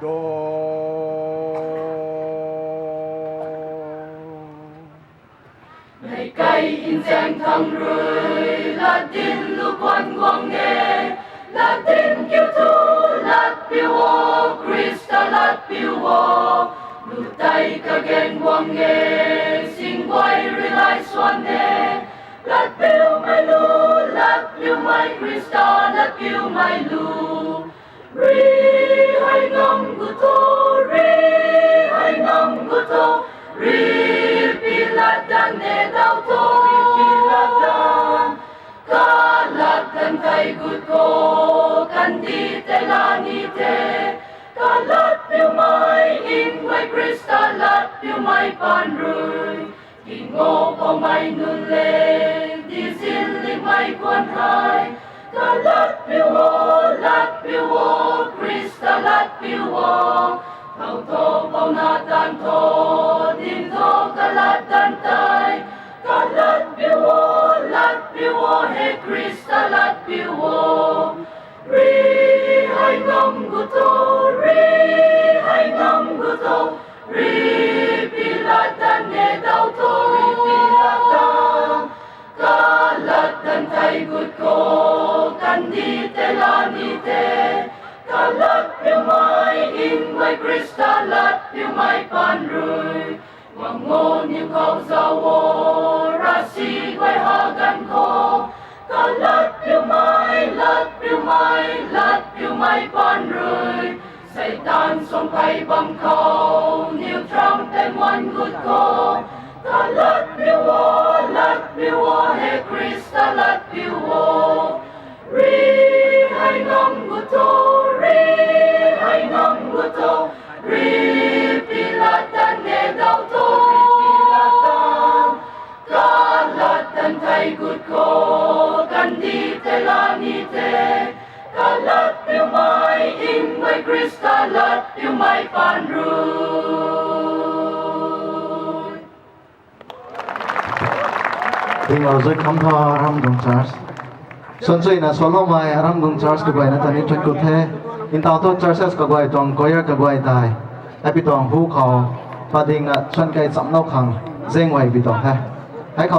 ngày cây in danh thăng rơi là tin Lubanglong nghe là tin kiêu thu lát biểu ô Christa lát biểu ô lu tay cả gen quang nghe xin quay relay xoan nghe lát biểu mai Christa lát biểu mai lu ri hai ngâm gu tô ri pilat dan ne dau to pilat dan kalat dan kai gut ko kan di te la ni te kalat piu mai in mai Christa lat piu mai pan rui kingo po mai nun le di sin li mai quan hai kalat piu o Christa lat piu o thâu thô bao na tan thô din thô kalat tan tai kalat piu o he Christa lat piu o ri hai ngâm gu tô ri pilat tan ne dau to ri pilat tan kalat tan thai gut ko kan di te la ni te kalat piu mai in mai Christa lat piu mai pan rui wang ngo niu khâu giao wo ra si quay ha gan ko kalat piu mai pan rui say tan som kai bam khâu niu tram tem one good ko kalat piu o he Christa lat piu o ri hai ngâm gu tô ri pilat tan ne dau to ri pilat tan kalat tan thai gut ko kan di te la ni te kalat piu mai in mai Christa lat piu mai pan rui Ting lo zoi kham tho ram gong church son zoi na solo mai ram gong church ka bai na tani twen ko the in tao to churches ka bai tong koyer ka bai tai api tong hu kho pading na chon kai cham nau khang zeng wai bi tong ha